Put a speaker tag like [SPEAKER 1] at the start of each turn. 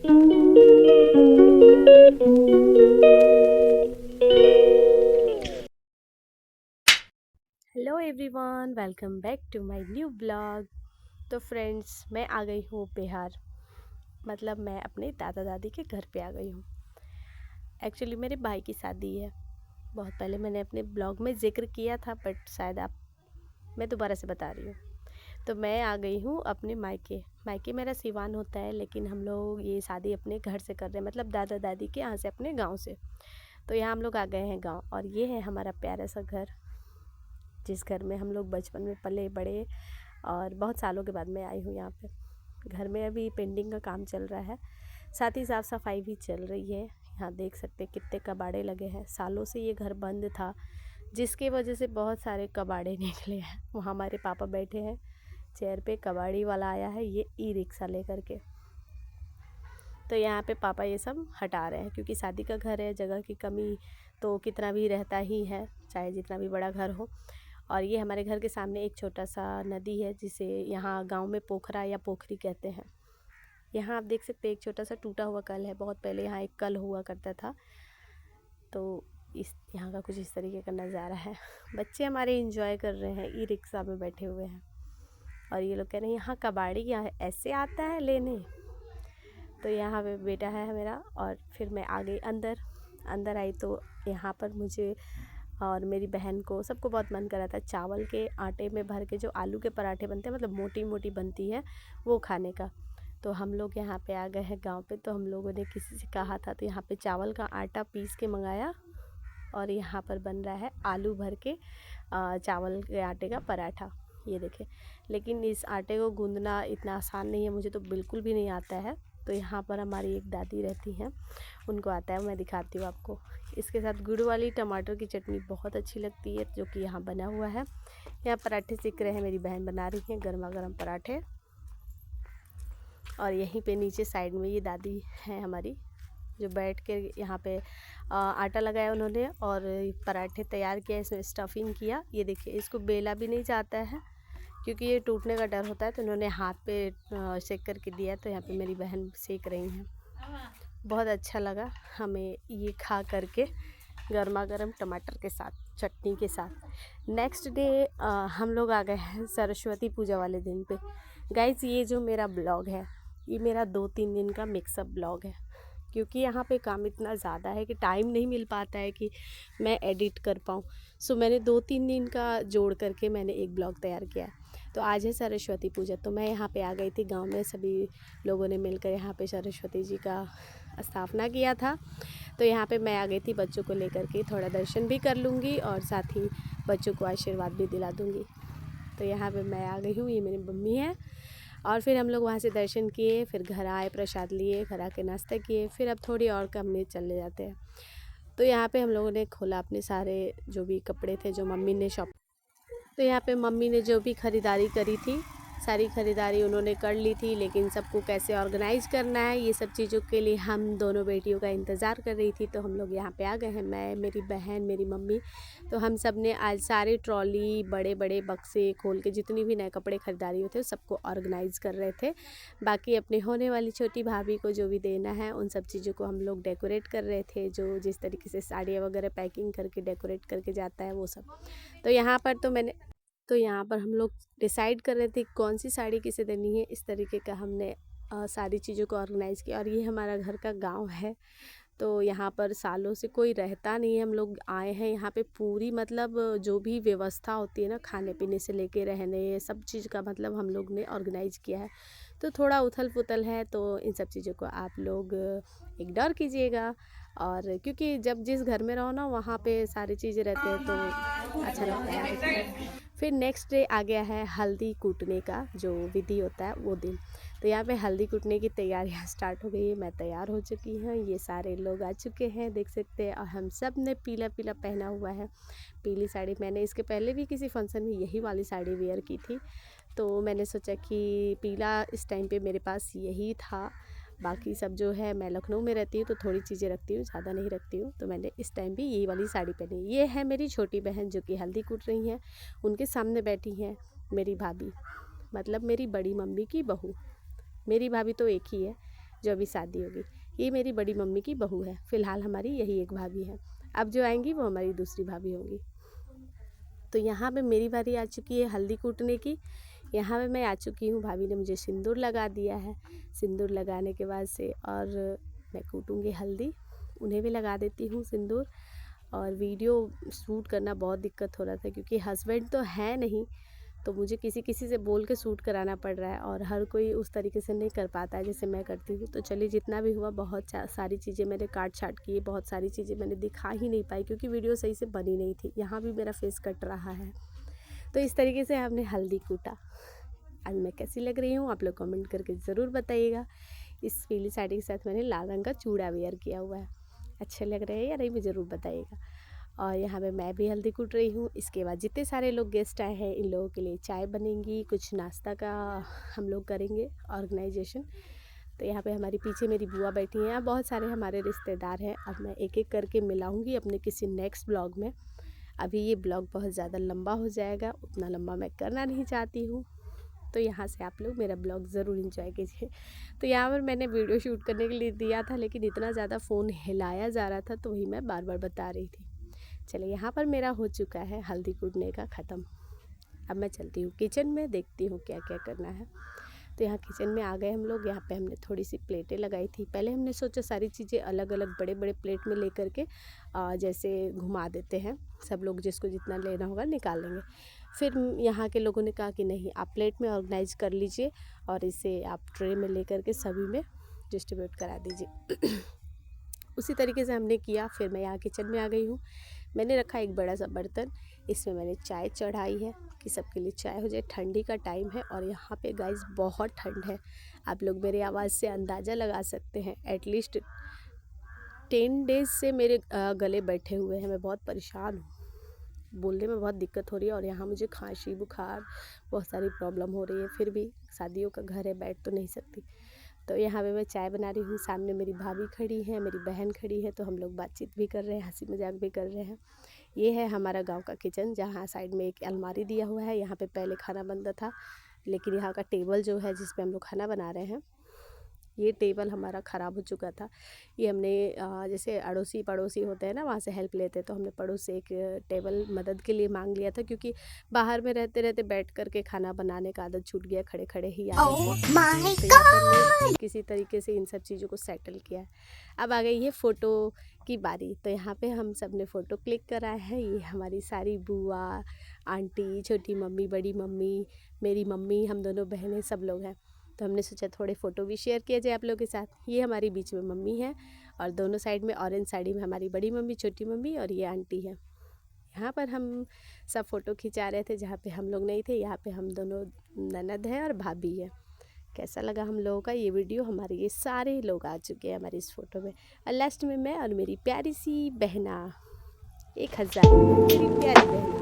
[SPEAKER 1] Hello everyone, welcome back to my new blog. तो friends, मैं आ गई हूँ बिहार। मतलब मैं अपने दादा दादी के घर पे आ गई हूँ। एक्चुअली मेरे भाई की शादी है। बहुत पहले मैंने अपने ब्लॉग में ज़िक्र किया था, बट शायद आप मैं दोबारा से बता रही हूँ। तो मैं आ गई हूँ अपने मायके। मायके मेरा सिवान होता है, लेकिन हम लोग ये शादी अपने घर से कर रहे हैं, मतलब दादा दादी के यहाँ से, अपने गाँव से। तो यहाँ हम लोग आ गए हैं गाँव, और ये है हमारा प्यारा सा घर, जिस घर में हम लोग बचपन में पले बड़े। और बहुत सालों के बाद मैं आई हूँ यहाँ पे। घर में अभी पेंटिंग का काम चल रहा है, साथ ही साफ़ सफाई भी चल रही है। यहाँ देख सकते हैं कितने कबाड़े लगे हैं। सालों से ये घर बंद था, जिसकी वजह से बहुत सारे कबाड़े निकले हैं। वहाँ हमारे पापा बैठे हैं चेयर पे, कबाड़ी वाला आया है ये ई रिक्शा लेकर के। तो यहाँ पे पापा ये सब हटा रहे हैं, क्योंकि शादी का घर है, जगह की कमी तो कितना भी रहता ही है, चाहे जितना भी बड़ा घर हो। और ये हमारे घर के सामने एक छोटा सा नदी है, जिसे यहाँ गांव में पोखरा या पोखरी कहते हैं। यहाँ आप देख सकते हैं एक छोटा सा टूटा हुआ कल है। बहुत पहले यहाँ एक कल हुआ करता था। तो इस यहाँ का कुछ इस तरीके का नज़ारा है। बच्चे हमारे एंजॉय कर रहे हैं, ई रिक्शा में बैठे हुए हैं। और ये लोग कह रहे हैं यहाँ कबाड़ी यहाँ ऐसे आता है लेने। तो यहाँ पे बेटा है मेरा, और फिर मैं आ गई अंदर। अंदर आई तो यहाँ पर मुझे और मेरी बहन को, सबको बहुत मन कर रहा था चावल के आटे में भर के जो आलू के पराठे बनते हैं, मतलब मोटी मोटी बनती है, वो खाने का। तो हम लोग यहाँ पे आ गए हैं गांव पे। तो हम लोगों ने किसी से कहा था, तो यहाँ पे चावल का आटा पीस के मंगाया, और यहाँ पर बन रहा है आलू भर के चावल के आटे का पराठा। ये देखें। लेकिन इस आटे को गूंदना इतना आसान नहीं है, मुझे तो बिल्कुल भी नहीं आता है। तो यहाँ पर हमारी एक दादी रहती हैं, उनको आता है, मैं दिखाती हूँ आपको। इसके साथ गुड़ वाली टमाटर की चटनी बहुत अच्छी लगती है, जो कि यहाँ बना हुआ है। यहाँ पराठे सीख रहे हैं, मेरी बहन बना रही हैं गर्मा गर्म पराठे। और यहीं पे नीचे साइड में ये दादी हैं हमारी, जो बैठ के यहाँ पे आटा लगाया उन्होंने, और पराठे तैयार किया, इसमें स्टफिंग किया। ये देखिए, इसको बेला भी नहीं जाता है, क्योंकि ये टूटने का डर होता है। तो उन्होंने हाथ पे सेक करके दिया। तो यहाँ पे मेरी बहन सेक रही हैं। बहुत अच्छा लगा हमें ये खा करके, गर्मा गर्म टमाटर के साथ, चटनी के साथ। नेक्स्ट डे हम लोग आ गए हैं सरस्वती पूजा वाले दिन पे। गाइज, ये जो मेरा ब्लॉग है, ये मेरा 2-3 दिन का मिक्सअप ब्लॉग है, क्योंकि यहाँ पे काम इतना ज़्यादा है कि टाइम नहीं मिल पाता है कि मैं एडिट कर पाऊँ। सो मैंने 2-3 दिन का जोड़ करके मैंने एक ब्लॉग तैयार किया है। तो आज है सरस्वती पूजा, तो मैं यहाँ पे आ गई थी गांव में। सभी लोगों ने मिलकर यहाँ पे सरस्वती जी का स्थापना किया था। तो यहाँ पे मैं आ गई थी बच्चों को लेकर के, थोड़ा दर्शन भी कर लूँगी और साथ ही बच्चों को आशीर्वाद भी दिला दूँगी। तो यहाँ पे मैं आ गई हूँ, ये मेरी मम्मी है। और फिर हम लोग वहाँ से दर्शन किए, फिर घर आए, प्रसाद लिए, घर आके नाश्ता किए, फिर अब थोड़ी और काम में चले जाते हैं। तो यहाँ पे हम लोगों ने खोला अपने सारे जो भी कपड़े थे, जो मम्मी ने शॉप तो यहाँ पे मम्मी ने जो भी ख़रीदारी करी थी, सारी ख़रीदारी उन्होंने कर ली थी। लेकिन सबको कैसे ऑर्गेनाइज़ करना है, ये सब चीज़ों के लिए हम दोनों बेटियों का इंतज़ार कर रही थी। तो हम लोग यहाँ पे आ गए हैं, मैं, मेरी बहन, मेरी मम्मी। तो हम सब ने आज सारे ट्रॉली, बड़े बड़े बक्से खोल के जितनी भी नए कपड़े ख़रीदारी हुए थे, सबको ऑर्गेनाइज़ कर रहे थे। बाकी अपने होने वाली छोटी भाभी को जो भी देना है, उन सब चीज़ों को हम लोग डेकोरेट कर रहे थे, जो जिस तरीके से साड़ियाँ वगैरह पैकिंग करके डेकोरेट करके जाता है, वो सब। तो यहाँ पर यहाँ पर हम लोग डिसाइड कर रहे थे कौन सी साड़ी किसे देनी है। इस तरीके का हमने सारी चीज़ों को ऑर्गेनाइज़ किया। और ये हमारा घर का गांव है, तो यहाँ पर सालों से कोई रहता नहीं है। हम लोग आए हैं यहाँ पे, पूरी मतलब जो भी व्यवस्था होती है ना, खाने पीने से लेके रहने, सब चीज़ का मतलब हम लोग ने ऑर्गेनाइज़ किया है। तो थोड़ा उथल पुथल है, तो इन सब चीज़ों को आप लोग इग्नोर कीजिएगा। और क्योंकि जब जिस घर में रहो ना, वहाँ पे सारी चीज़ें रहते हैं, तो अच्छा लगता है। फिर नेक्स्ट डे आ गया है हल्दी कूटने का जो विधि होता है, वो दिन। तो यहाँ पे हल्दी कूटने की तैयारियाँ स्टार्ट हो गई है। मैं तैयार हो चुकी हूँ, ये सारे लोग आ चुके हैं, देख सकते हैं। और हम सब ने पीला पीला पहना हुआ है, पीली साड़ी। मैंने इसके पहले भी किसी फंक्शन में यही वाली साड़ी वेयर की थी, तो मैंने सोचा कि पीला इस टाइम पे मेरे पास यही था। बाकी सब जो है, मैं लखनऊ में रहती हूँ तो थोड़ी चीज़ें रखती हूँ, ज़्यादा नहीं रखती हूँ। तो मैंने इस टाइम भी यही वाली साड़ी पहनी। ये है मेरी छोटी बहन, जो कि हल्दी कूट रही हैं। उनके सामने बैठी हैं मेरी भाभी, मतलब मेरी बड़ी मम्मी की बहू। मेरी भाभी तो एक ही है, जो अभी शादी होगी। ये मेरी बड़ी मम्मी की बहू है। फ़िलहाल हमारी यही एक भाभी है, अब जो आएंगी वो हमारी दूसरी भाभी होंगी। तो यहाँ पे मेरी बारी आ चुकी है हल्दी कूटने की। यहाँ पे मैं आ चुकी हूँ, भाभी ने मुझे सिंदूर लगा दिया है। सिंदूर लगाने के बाद से और मैं कूटूँगी हल्दी, उन्हें भी लगा देती हूँ सिंदूर। और वीडियो शूट करना बहुत दिक्कत हो रहा था क्योंकि हस्बैंड तो है नहीं, तो मुझे किसी से बोल के शूट कराना पड़ रहा है और हर कोई उस तरीके से नहीं कर पाता है जैसे मैं करती हूँ। तो चलिए जितना भी हुआ, बहुत सारी चीज़ें मैंने काट छाट की, बहुत सारी चीज़ें मैंने दिखा ही नहीं पाई क्योंकि वीडियो सही से बनी नहीं थी। यहाँ भी मेरा फेस कट रहा है। तो इस तरीके से हमने हल्दी कूटा। आज मैं कैसी लग रही हूँ आप लोग कमेंट करके ज़रूर बताइएगा। इस पीली साड़ी के साथ मैंने लाल रंग का चूड़ा वेयर किया हुआ है। अच्छे लग रहे हैं या नहीं भी ज़रूर बताइएगा। और यहाँ पे मैं भी हल्दी कूट रही हूँ। इसके बाद जितने सारे लोग गेस्ट आए हैं इन लोगों के लिए चाय बनेंगी, कुछ नाश्ता का हम लोग करेंगे ऑर्गेनाइजेशन। तो यहाँ पे हमारी पीछे मेरी बुआ बैठी हैं, यहाँ बहुत सारे हमारे रिश्तेदार हैं। अब मैं एक एक करके मिलाऊंगी अपने किसी नेक्स्ट ब्लॉग में। अभी ये ब्लॉग बहुत ज़्यादा लंबा हो जाएगा, उतना लंबा मैं करना नहीं चाहती हूँ। तो यहाँ से आप लोग मेरा ब्लॉग ज़रूर इंजॉय कीजिए। तो यहाँ पर मैंने वीडियो शूट करने के लिए दिया था, लेकिन इतना ज़्यादा फ़ोन हिलाया जा रहा था तो वही मैं बार बार बता रही थी। चलिए यहाँ पर मेरा हो चुका है हल्दी कूटने का ख़त्म। अब मैं चलती हूँ किचन में, देखती हूँ क्या क्या करना है। तो यहाँ किचन में आ गए हम लोग। यहाँ पे हमने थोड़ी सी प्लेटें लगाई थी। पहले हमने सोचा सारी चीज़ें अलग अलग बड़े बड़े प्लेट में लेकर के जैसे घुमा देते हैं, सब लोग जिसको जितना लेना होगा निकाल लेंगे। फिर यहाँ के लोगों ने कहा कि नहीं, आप प्लेट में ऑर्गेनाइज कर लीजिए और इसे आप ट्रे में लेकर के सभी में डिस्ट्रीब्यूट करा दीजिए। उसी तरीके से हमने किया। फिर मैं यहाँ किचन में आ गई हूँ। मैंने रखा एक बड़ा सा बर्तन, इसमें मैंने चाय चढ़ाई है कि सबके लिए चाय हो जाए। ठंडी का टाइम है और यहाँ पे गाइस बहुत ठंड है। आप लोग मेरी आवाज़ से अंदाज़ा लगा सकते हैं। एटलीस्ट 10 डेज़ से मेरे गले बैठे हुए हैं। मैं बहुत परेशान हूँ, बोलने में बहुत दिक्कत हो रही है और यहाँ मुझे खांसी बुखार बहुत सारी प्रॉब्लम हो रही है। फिर भी शादियों का घर है, बैठ तो नहीं सकती। तो यहाँ पे मैं चाय बना रही हूँ, सामने मेरी भाभी खड़ी है, मेरी बहन खड़ी है, तो हम लोग बातचीत भी कर रहे हैं, हंसी मजाक भी कर रहे हैं। ये है हमारा गांव का किचन, जहाँ साइड में एक अलमारी दिया हुआ है। यहाँ पे पहले खाना बनता था, लेकिन यहाँ का टेबल जो है जिस पे हम लोग खाना बना रहे हैं, ये टेबल हमारा ख़राब हो चुका था। ये हमने जैसे अड़ोसी पड़ोसी होते हैं ना, वहाँ से हेल्प लेते हैं, तो हमने पड़ोस से एक टेबल मदद के लिए मांग लिया था क्योंकि बाहर में रहते रहते बैठ कर के खाना बनाने का आदत छूट गया, खड़े खड़े ही आ रहे थे। तो यहाँ पर मैं किसी तरीके से इन सब चीज़ों को सेटल किया है। अब आ गई है फ़ोटो की बारी। तो यहाँ पे हम सब ने फ़ोटो क्लिक कराया है। ये हमारी सारी बुआ, आंटी, छोटी मम्मी, बड़ी मम्मी, मेरी मम्मी, हम दोनों बहनें, सब लोग हैं। तो हमने सोचा थोड़े फ़ोटो भी शेयर किया जाए आप लोगों के साथ। ये हमारी बीच में मम्मी है और दोनों साइड में ऑरेंज साड़ी में हमारी बड़ी मम्मी, छोटी मम्मी और ये आंटी है। यहाँ पर हम सब फ़ोटो खिंचा रहे थे जहाँ पे हम लोग नहीं थे। यहाँ पे हम दोनों ननद है और भाभी है। कैसा लगा हम लोगों का ये वीडियो? हमारे ये सारे लोग आ चुके हैं हमारी इस फ़ोटो में, और लास्ट में मैं और मेरी प्यारी सी बहना। 1000 मेरी प्यारी बहना।